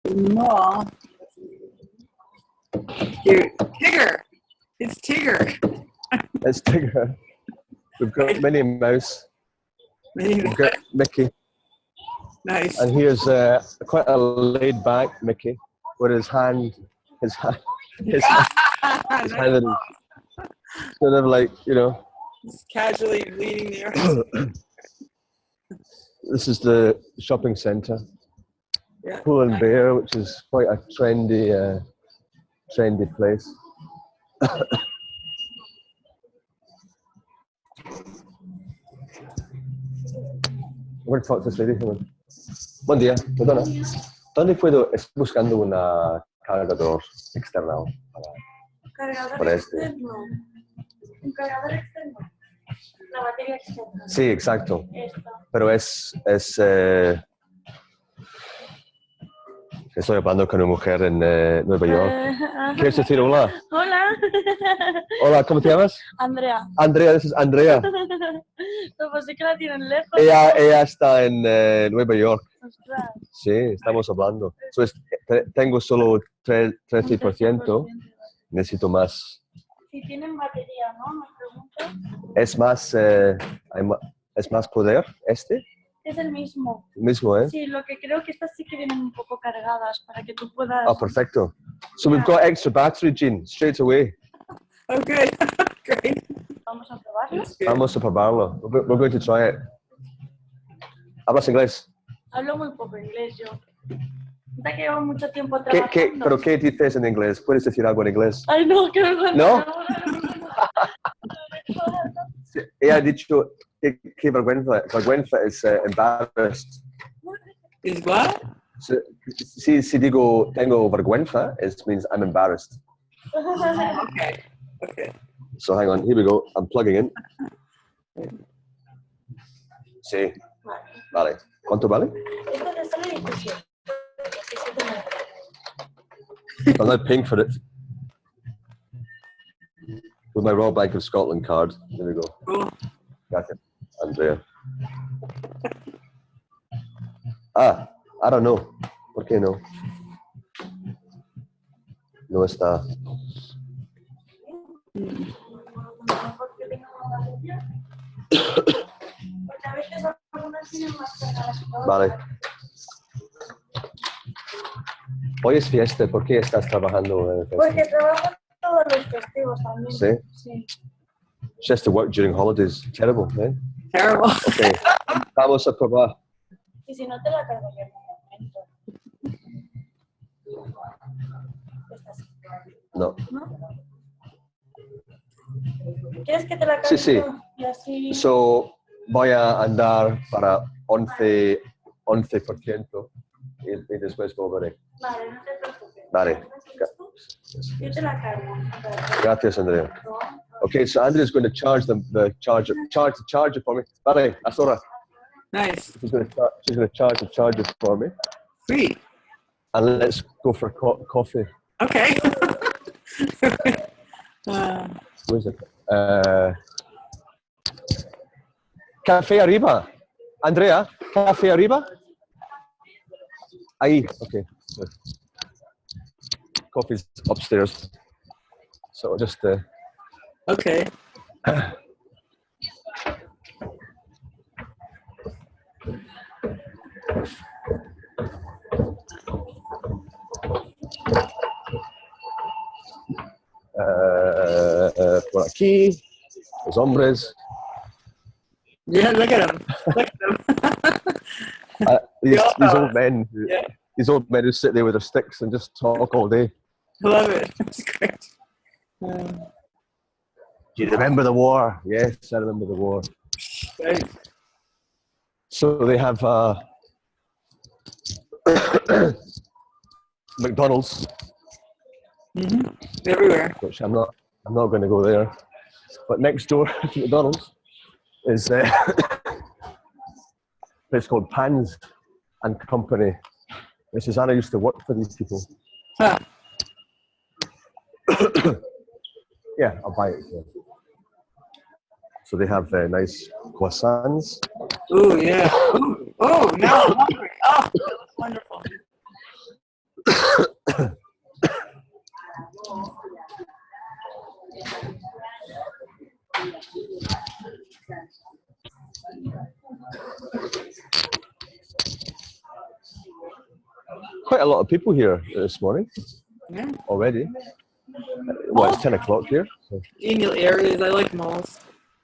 No. Cute. Tigger. It's Tigger. It's Tigger. We've got Minnie Mouse. We've got Mickey. Nice. And here's quite a laid-back Mickey with his hand in his sort of like, you know. Just casually leading the This is the shopping centre. Yeah. Pull and Bear, which is quite a trendy place. I'm going to talk to this lady. Buen día, perdona. ¿Dónde puedo? Estoy buscando una cargador externo para este. Externo. Un cargador externo. La batería externa. Sí, exacto. Esto. Pero estoy hablando con una mujer en Nueva York. ¿Quieres decir hola? Hola. Hola, ¿cómo te llamas? Andrea. Andrea, this is Andrea. No, pues sí que la tienen lejos. Ella está en Nueva York. Ostras. Sí, estamos hablando. Tengo solo 13%. Necesito más. Si tienen batería, ¿no? Me pregunto. ¿Es más poder este? Es el mismo. El mismo, ¿eh? Sí, lo que creo que estas sí que vienen un poco cargadas para que tú puedas... Oh, perfecto. So we've got extra battery, Jean, straight away. Okay, great. Vamos a probarlo. Vamos a probarlo. We're going to try it. ¿Hablas inglés? Hablo muy poco inglés yo. Ya que llevo mucho tiempo trabajando. ¿Pero qué dices en inglés? ¿Puedes decir algo en inglés? Ay, no, qué vergüenza. ¿No? Ella ha dicho que vergüenza. Vergüenza es embarrassed. Is what? Si digo tengo vergüenza, it means I'm embarrassed. Okay. Okay. So hang on, here we go. I'm plugging in. Sí. Vale. ¿Cuánto vale? Esto te sale 17. I'm not paying for it. With my Royal Bank of Scotland card. There we go. Cool. Got it. Andrea. I don't know. ¿Por qué no? No está. Vale. Hoy es fiesta. ¿Por qué estás trabajando en el festival? Porque trabajo todos los festivos también. Sí. Sí. Just to work during holidays. Terrible, eh? Terrible. Okay. Vamos a probar. Y si no te la cargo yo en un momento. No. ¿No? ¿Quieres que te la cargue? Sí. Y así... So, voy a andar para 11% y después volveré. Vale, no te preocupes. Vale. Yo te la cargo. Gracias, Andrea. Okay, so Andrea's going to charge the charger for me. Vale, hasta ahora. Nice. She's going to charge the charger for me. Sweet. And let's go for coffee. Okay. Where is it? Café arriba. Andrea, café arriba. Ahí, okay. So, coffee's upstairs. So just Okay. Por aquí, los hombres. Yeah, look at him. Look at him. These old men. Yeah. These old men who sit there with their sticks and just talk all day. I love it. It's great. Do you remember the war? Yes, I remember the war. Great. So they have McDonald's, Everywhere. which I'm not going to go there. But next door to McDonald's is a place called Pans and Company. This is Anna used to work for these people. Huh. Yeah, I'll buy it. Yeah. So they have nice croissants. Ooh, yeah. Ooh. Oh, now I'm hungry. Oh, that looks wonderful. quite a lot of people here this morning Yeah. already. Well, it's 10 o'clock here. So. Genial areas. I like malls.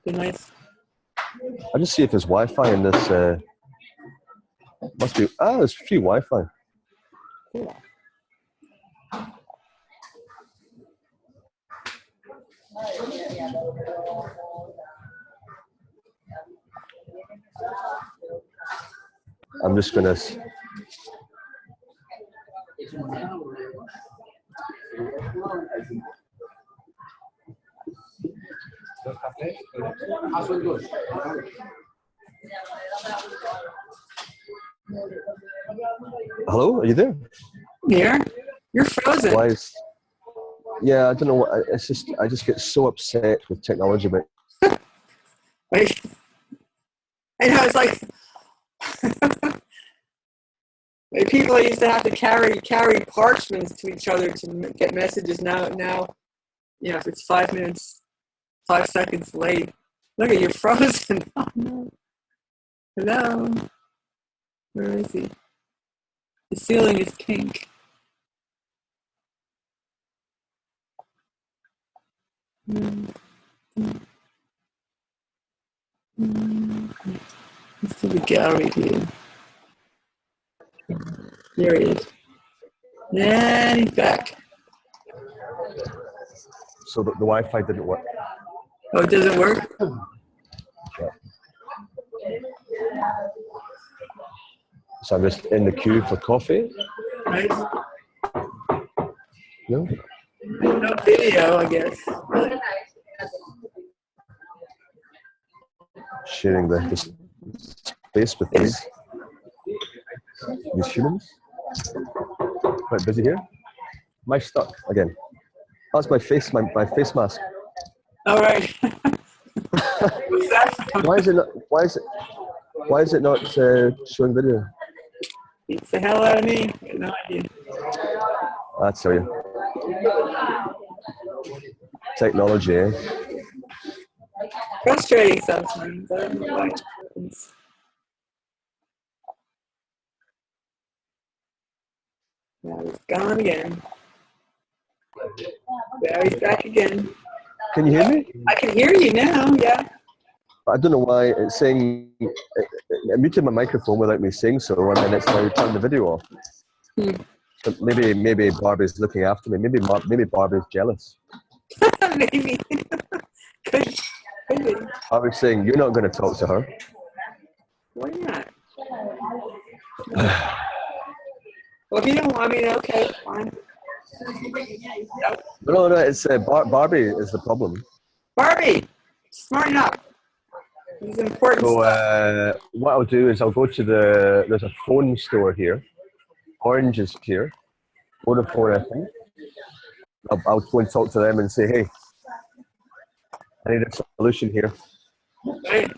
They're nice. I'll just see if there's Wi-Fi in this. Must be. There's free Wi-Fi. Cool. I'm just gonna. Hello, are you there? Here, you're frozen. Why is? Yeah, I don't know what. It's just I just get so upset with technology, but Wait. I know, it's like like people used to have to carry parchments to each other to get messages. Now, you know, if it's 5 minutes, 5 seconds late, look at you frozen. Oh, no. Hello, where is he? The ceiling is pink. Let's do the gallery view. There he is. And he's back. so the Wi-Fi didn't work. Oh, it doesn't work? Yeah. So I'm just in the queue for coffee. Right? No. No video, I guess. Sharing the space with these humans. Quite busy here. Am I stuck again? That's my face mask. All right. What's that? Why is it not showing video? Beats the hell out of me. I have no idea. I'll tell you. Technology, eh? Frustrating sometimes. I don't know why it happens. Now he's gone again. There he's back again. Can you hear me? I can hear you now, yeah. I don't know why it's saying it muted my microphone without me saying so, and then it's now turned the video off. So maybe Barbie's looking after me. Maybe Barbie's jealous. Maybe. Could be. Barbie's saying you're not going to talk to her. Why not? Well, if you don't want me, okay, fine. No, it's Barbie is the problem. Barbie, smarten up. This is important So what I'll do is I'll go to there's a phone store here. Orange is here. Vodafone, I think. I'll go and talk to them and say, hey, I need a solution here. Right.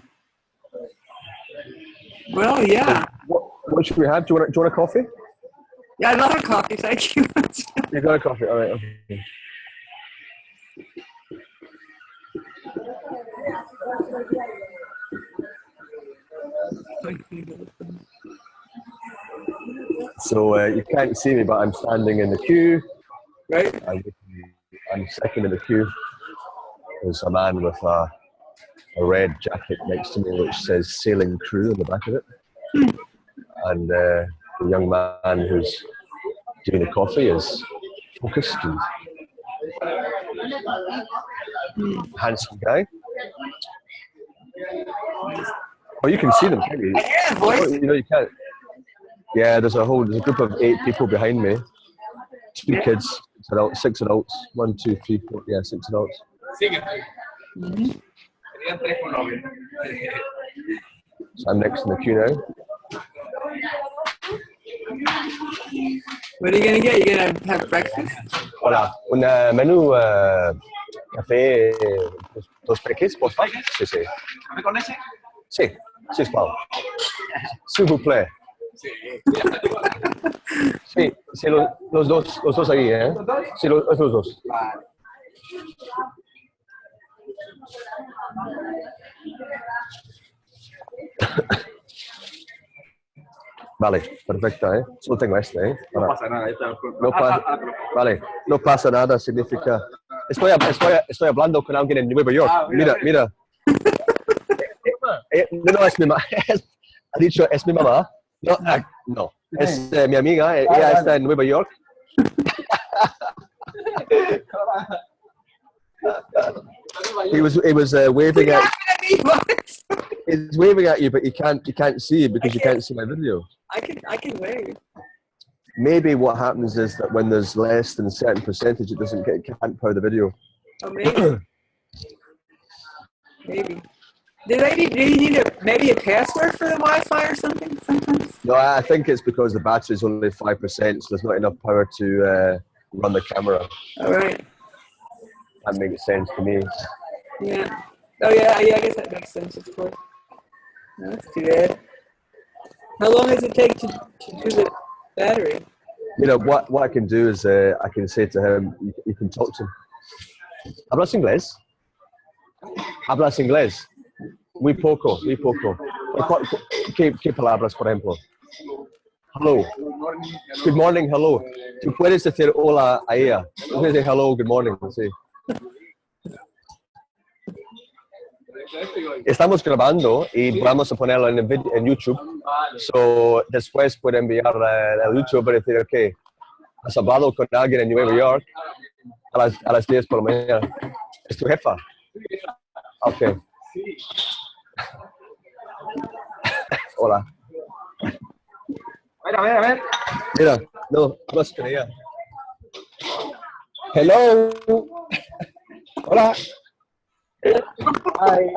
Well, yeah. So what should we have? Do you want a coffee? Yeah, I'd love a coffee, thank you. You got a coffee? All right, okay. So you can't see me, but I'm standing in the queue. Right. I'm second in the queue. There's a man with a red jacket next to me which says Sailing Crew on the back of it. And the young man who's giving the coffee is focused and handsome guy. Oh, you can see them, can't you? I hear the voice. Oh, you know, you can't. Yeah, there's a group of 8 people behind me. 2 kids, 6 adults. 1, 2, 3, 4. Yeah, 6 adults. Mm-hmm. So I'm next in the queue now. What are you gonna get? You gonna have breakfast? Hola, un menú café dos peques, por favor. Sí, sí. ¿Café con ese? Sí, sí, sisplau. S'il vous plaît. Sí, sí, los dos ahí, ¿eh? Sí, los dos. Vale, perfecto, ¿eh? Solo tengo este, ¿eh? No Para- pasa nada, ahí te lo No pasa, vale, no pasa nada, significa... Estoy hablando con alguien en Nueva York. Mira, mira. No, no, es mi mamá. Ha dicho, es mi mamá. No, no. Es mi amiga, ella está en Nueva York. He was waving at he's waving at you, but you can't see it because you can't see my video. I can wave. Maybe what happens is that when there's less than a certain percentage, it can't power the video. Oh, maybe. Maybe. Do you need maybe a password for the Wi-Fi or something sometimes? No, I think it's because the battery's only 5%, so there's not enough power to run the camera. All right. That makes sense to me. Yeah. Oh yeah. I guess that makes sense. Of course. No, that's too bad. How long does it take to do the battery? You know, what I can do is I can say to him, you can talk to him. ¿Hablas inglés? ¿Hablas inglés? Muy poco, muy poco. ¿Qué palabras, por ejemplo? Hello. Good morning, hello. Tú puedes decir hola a ella. Tú puedes decir hello, good morning. Sí. Estamos grabando y vamos a ponerlo en YouTube. So, después puede enviar a YouTube y decir, ok, has hablado con alguien en Nueva York a las 10 por la mañana. ¿Es tu jefa? Ok. Hola. A ver. Mira, no, hablas con ella. Hello. Hola. Hi.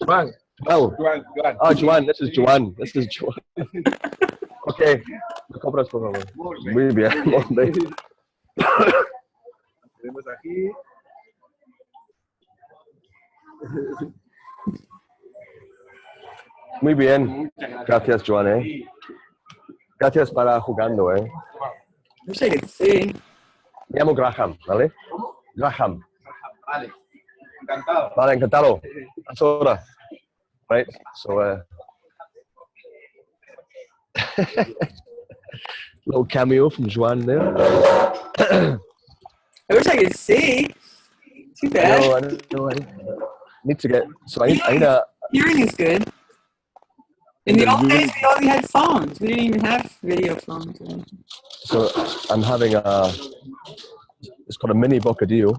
Juan. Oh. Juan. Oh, Joan, this is Joan. Okay, me compras por favor. Muy bien, hombre. Tenemos aquí. Muy bien. Gracias, Joan, Gracias para jugando, I wish I could see. Me llamo Graham, ¿vale? Graham. Vale. Encantado. Vale, encantado. Hasta ahora. Right, so, little cameo from Joan there. I wish I could see. Too bad. I know. I need to get. So I need a. Hearing is good. In the old days, we only had phones. We didn't even have video phones. So I'm having it's called a mini bocadillo.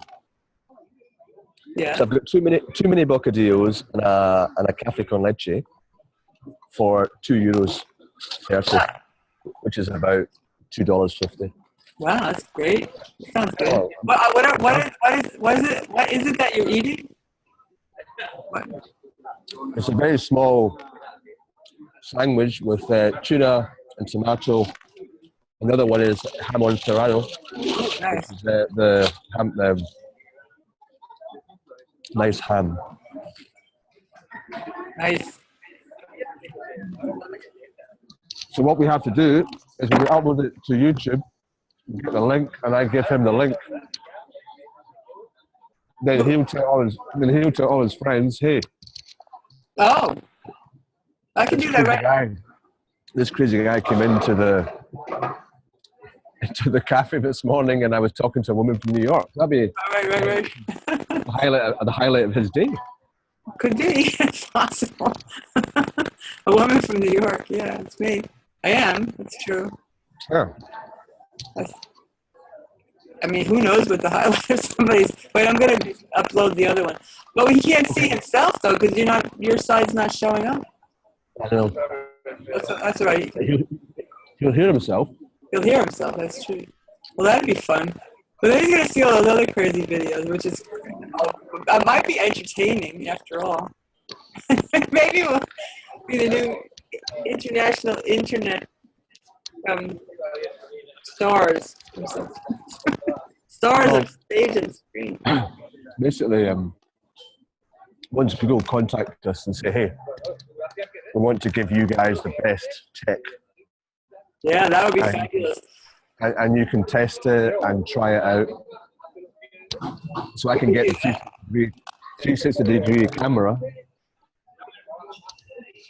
Yeah. So I've got two mini bocadillos and a café con leche for €2.30, which is about $2.50. Wow, that's great. That sounds good. Oh. What is it that you're eating? What? It's a very small sandwich with tuna and tomato. Another one is jamón serrano. Nice. The nice ham. Nice. So what we have to do is when we upload it to YouTube, we get the link, and I give him the link. Then he'll tell all his friends, hey. Oh, I can do that right. This crazy guy came into the cafe this morning, and I was talking to a woman from New York. That'd be Right. the highlight of his day. Could be. It's possible. A woman from New York. Yeah, it's me. I am. That's true. Yeah. I mean, who knows what the highlight of somebody's... Wait, I'm going to upload the other one. But he can't see himself, though, because your side's not showing up. I don't know. That's all right. He'll hear himself. He'll hear himself, that's true. Well, that'd be fun. But then he's going to see all those other crazy videos, which is... It might be entertaining, after all. Maybe we'll be the new international internet stars or something. Stars of stage and screen. Basically, once people contact us and say, hey, we want to give you guys the best tech. Yeah, that would be fabulous. And you can test it and try it out. So I can get the 360-degree camera.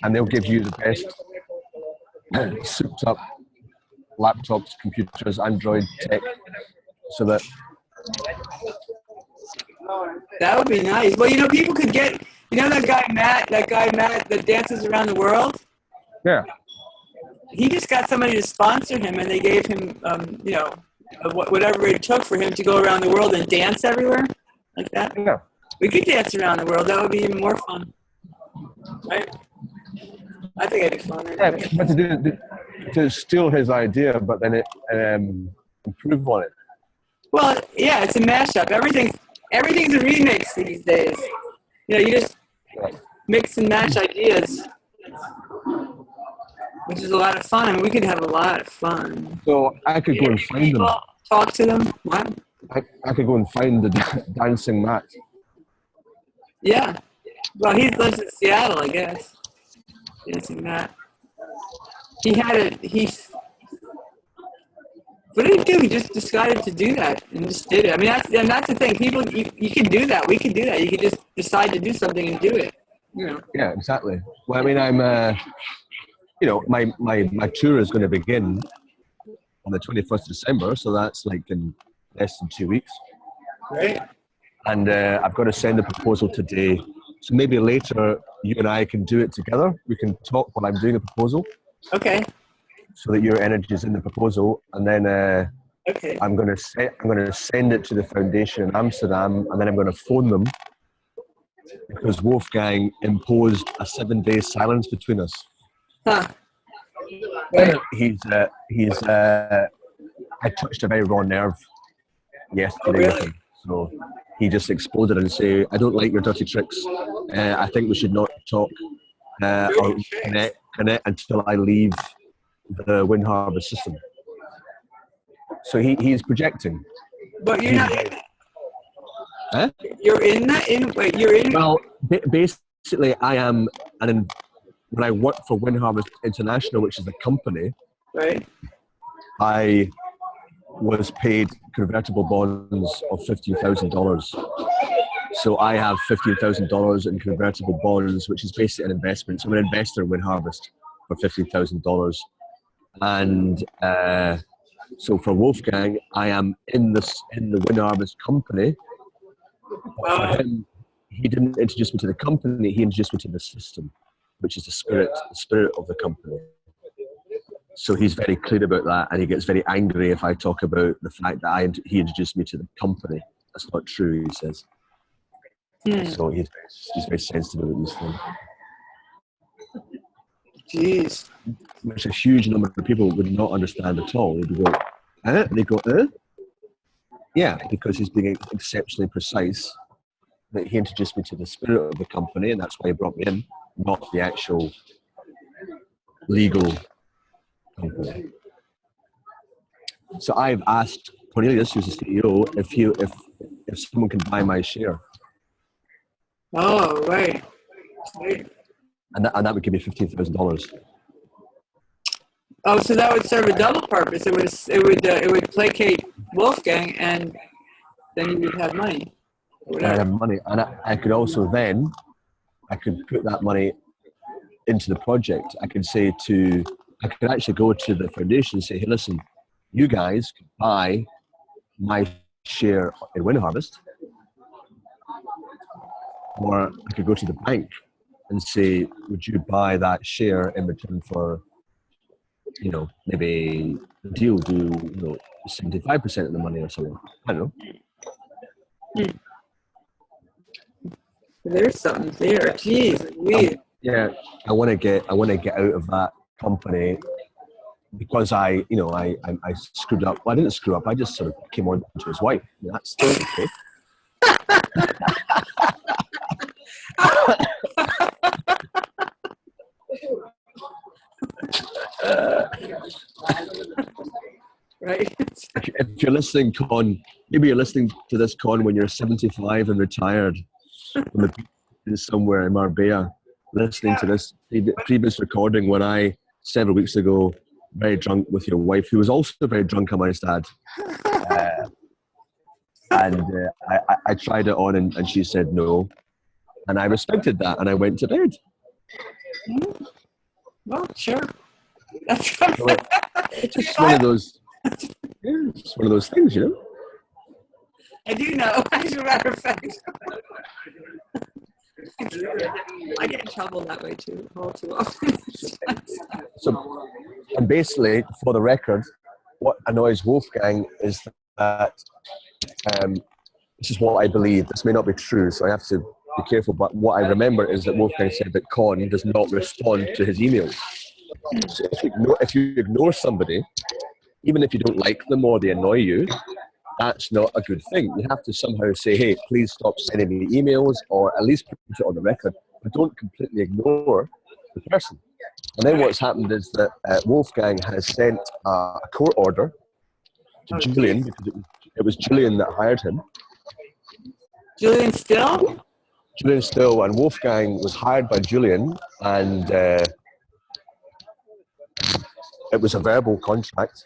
and they'll give you the best souped up laptops, computers, Android tech, so that That would be nice. Well, you know, people could get, you know, that guy Matt that dances around the world. yeah, He just got somebody to sponsor him, and they gave him, you know, whatever it took for him to go around the world and dance everywhere like that. yeah. We could dance around the world. That would be even more fun, right? I think it'd be fun. Yeah, but to steal his idea, but then improve on it. Well, yeah, it's a mashup. Everything's a remix these days. You know, you just mix and match ideas, which is a lot of fun. I mean, we could have a lot of fun. So I could go and find them. Talk to them. What? I could go and find the dancing Matt. Yeah. Well, he lives in Seattle, I guess. Dancing Matt. He had it. What did he do? He just decided to do that and just did it. I mean, that's the thing. People, you can do that. We can do that. You can just decide to do something and do it. You know. Yeah, exactly. Well, I mean, I'm, you know, my tour is going to begin on the 21st of December, so that's like in less than 2 weeks. Right. And I've got to send a proposal today. So maybe later you and I can do it together. We can talk while I'm doing a proposal. Okay. So that your energy is in the proposal, and then Okay. I'm going to send it to the foundation in Amsterdam, and then I'm going to phone them because Wolfgang imposed a 7-day silence between us. Huh. Right. I touched a very raw nerve yesterday with him, so he just exploded and said, "I don't like your dirty tricks. I think we should not talk or connect until I leave the wind harvest system." So he's projecting. But you're not in that. Huh? You're in that? You're in. Well, basically, I am when I worked for Wind Harvest International, which is the company, Right. I was paid convertible bonds of $15,000. So I have $15,000 in convertible bonds, which is basically an investment. So I'm an investor in Wind Harvest for $15,000. And so for Wolfgang, I am in the Wind Harvest company. For him, he didn't introduce me to the company, he introduced me to the system, which is the spirit of the company. So he's very clear about that, and he gets very angry if I talk about the fact that he introduced me to the company. That's not true, he says. So he's very sensitive about these things. Jeez. Which a huge number of people would not understand at all. They'd go, and they go, yeah, because he's being exceptionally precise. That he introduced me to the spirit of the company, and that's why he brought me in, not the actual legal company. So I've asked Cornelius, who's the CEO, if someone can buy my share. Oh, right. And that would give me $15,000. Oh, so that would serve a double purpose. It would placate Wolfgang, and then you would have money. I have money, and I could also then, I could put that money into the project. I could actually go to the foundation and say, hey, listen, you guys can buy my share in Wind Harvest, or I could go to the bank and say, would you buy that share in return for, you know, maybe the deal, do 75% of the money or something. I don't know. There's something there. Jeez, weird. Yeah, I want to get out of that company because I screwed up. Well, I didn't screw up. I just sort of came on to his wife. And that's okay. Right. If you're listening, Con, maybe you're listening to this, Con, when you're 75 and retired from the beach somewhere in Marbella, listening to this previous recording when I, several weeks ago, very drunk with your wife, who was also very drunk, I might add. I tried it on and she said no. And I respected that and I went to bed. Well, sure. That's So it's just one of those. Yeah, it's one of those things, you know. I do know, as a matter of fact. I get in trouble that way too, all too often. So, and basically, for the record, what annoys Wolfgang is that this is what I believe. This may not be true, so I have to be careful. But what I remember is that Wolfgang said that Con does not respond to his emails. So if you ignore somebody, even if you don't like them or they annoy you, that's not a good thing. You have to somehow say, hey, please stop sending me emails, or at least put it on the record, but don't completely ignore the person. And then what's happened is that Wolfgang has sent a court order to Julian, because it was Julian that hired him. Julian Still? Julian Still, and Wolfgang was hired by Julian, and it was a verbal contract.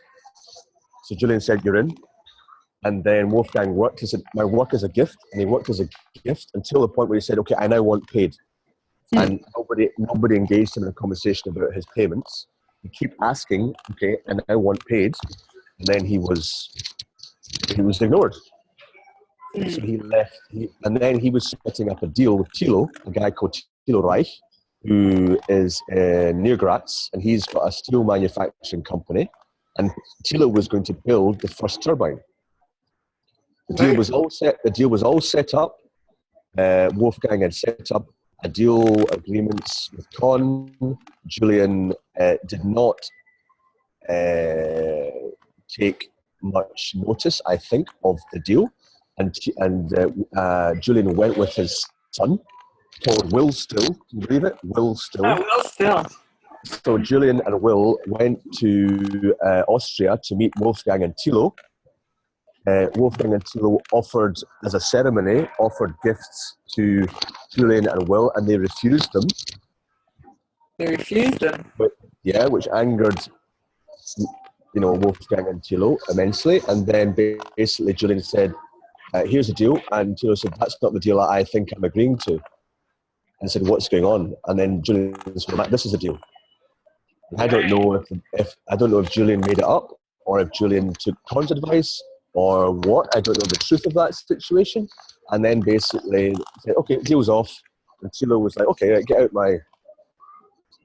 So Julian said, you're in. And then Wolfgang worked my work as a gift, and he worked as a gift until the point where he said, okay, I now want paid. And nobody engaged him in a conversation about his payments. He kept asking, okay, and I want paid. And then he was ignored. So he left, and then he was setting up a deal with Thilo, a guy called Thilo Reich, who is near Graz, and he's got a steel manufacturing company. And Thilo was going to build the first turbine. The deal was all set. The deal was all set up. Wolfgang had set up a deal agreements with Con. Julian did not take much notice, I think, of the deal, and Julian went with his son, called Will Still. Can you believe it? Will Still. Oh, Will Still. So Julian and Will went to Austria to meet Wolfgang and Thilo. Wolfgang and Thilo offered, as a ceremony, offered gifts to Julian and Will, and they refused them. They refused them? But, yeah, which angered, Wolfgang and Thilo immensely. And then basically Julian said, here's the deal. And Thilo said, that's not the deal that I think I'm agreeing to. And said, what's going on? And then Julian said, well, this is the deal. I don't know if Julian made it up, or if Julian took Con's advice, or what. I don't know the truth of that situation. And then basically said, okay, deal's off. And Thilo was like, okay, get out my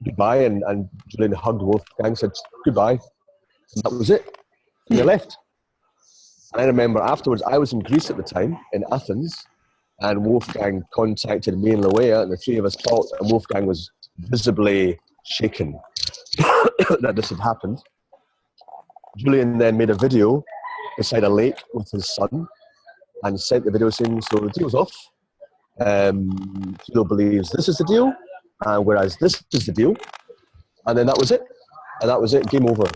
goodbye. And Julian hugged Wolfgang, said goodbye. And that was it. And they left. And I remember afterwards, I was in Greece at the time, in Athens, and Wolfgang contacted me and Luea, and the three of us talked, and Wolfgang was visibly shaken that this had happened. Julian then made a video beside a lake with his son and sent the video saying, so the deal's off. Thilo believes this is the deal, whereas this is the deal. And then that was it. And that was it, game over.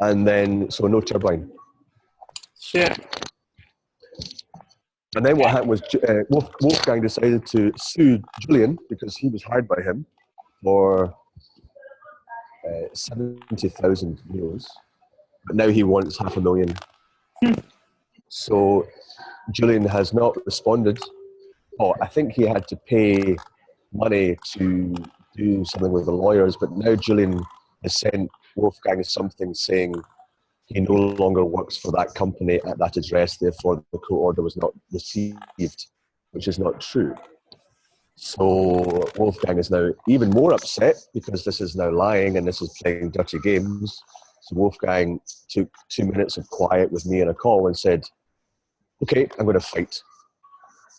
And then, so no turbine. Shit. And then what happened was Wolfgang decided to sue Julian because he was hired by him for 70,000 euros. But now he wants 500,000. So Julian has not responded. Oh, I think he had to pay money to do something with the lawyers, but now Julian has sent Wolfgang something saying he no longer works for that company at that address, therefore the court order was not received, which is not true. So Wolfgang is now even more upset because this is now lying and this is playing dirty games. So Wolfgang took 2 minutes of quiet with me on a call and said, okay, I'm going to fight.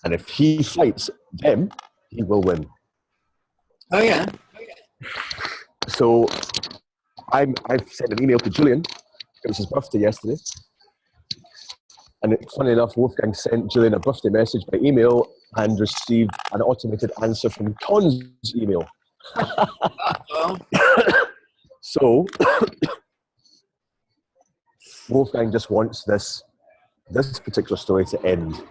And if he fights them, he will win. Oh, yeah. So I've sent an email to Julian. It was his birthday yesterday. And funny enough, Wolfgang sent Julian a birthday message by email and received an automated answer from Con's email. So Wolfgang just wants this particular story to end.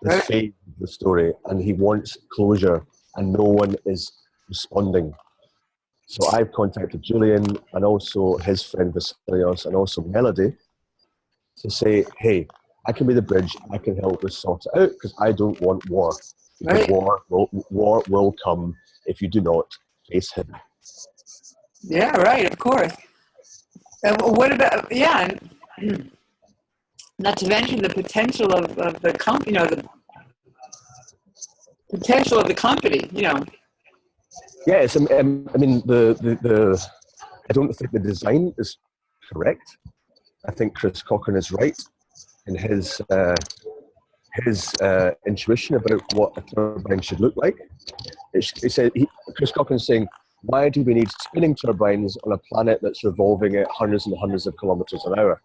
This phase of the story, and he wants closure, and no one is responding. So I've contacted Julian and also his friend Vasilios and also Melody to say, hey, I can be the bridge, I can help us sort it out because I don't want war. Because war will come if you do not face him. Yeah, right, of course. And what about, and not to mention the potential of the company, the potential of the company, Yeah, it's, I mean, the I don't think the design is correct. I think Chris Cochran is right in his intuition about what a turbine should look like. Chris Cochran's saying, why do we need spinning turbines on a planet that's revolving at hundreds and hundreds of kilometers an hour?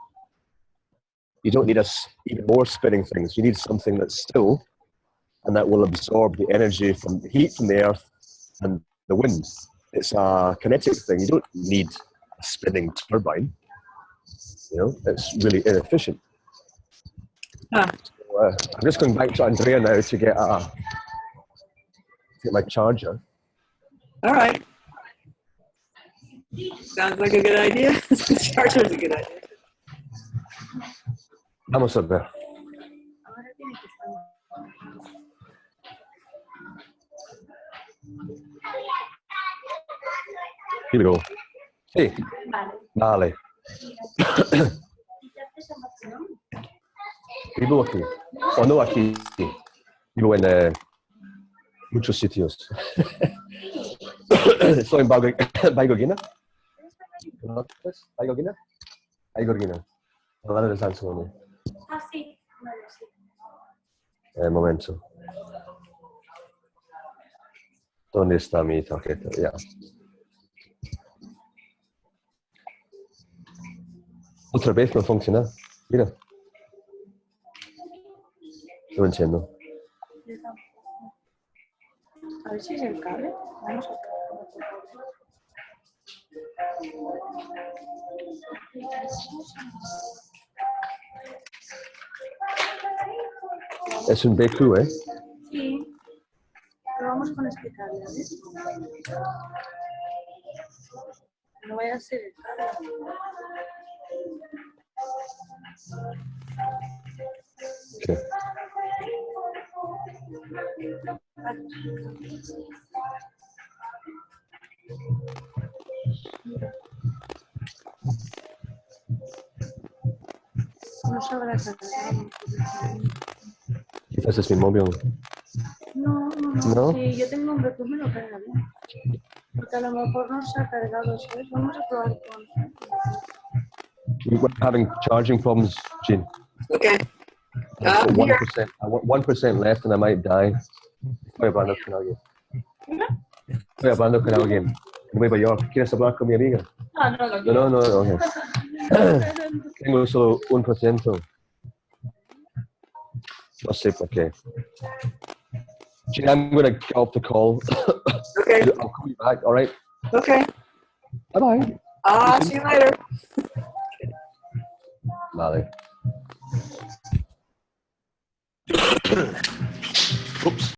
You don't need even more spinning things. You need something that's still and that will absorb the energy from the heat from the earth and the wind. It's a kinetic thing. You don't need a spinning turbine. It's really inefficient. Huh. So, I'm just going back to Andrea now to get my charger. All right. Sounds like a good idea. The charger's a good idea. Vamos a ver. Here we go. Sí. Vale. Vivo aquí. O no aquí. Vivo en muchos sitios. Estoy en Baigorgina. ¿Conoces Baigorgina? Baigorgina. Al lado de San Simone. Ah, sí. Vale, sí. Momento. ¿Dónde está mi tarjeta? Ya. Otra vez no funciona. Mira. No entiendo. A ver si es el cable. Vamos a Es un BQ, ¿eh? Sí. Pero vamos con este cable, a ver. No vaya a ser el cable. Sí. No sabrá cargar. Quizás es mi móvil. No. ¿No? Sí, yo tengo un backup, me lo carga bien. Porque a lo mejor no se ha cargado, ¿sabes? Vamos a probar con... We're having charging problems, Gene. Okay. I've got Here. 1%. I want 1% left and I might die. Estoy hablando con alguien. Estoy hablando con alguien en Nueva York. ¿Quieres hablar con mi amiga? Ah, no, lo quiero. No. Okay. Tengo solo 1%. No sé por qué. Gene, I'm going to get off the call. Okay. I'll call you back, all right? Okay. Bye-bye. See you later. Vale. Oops.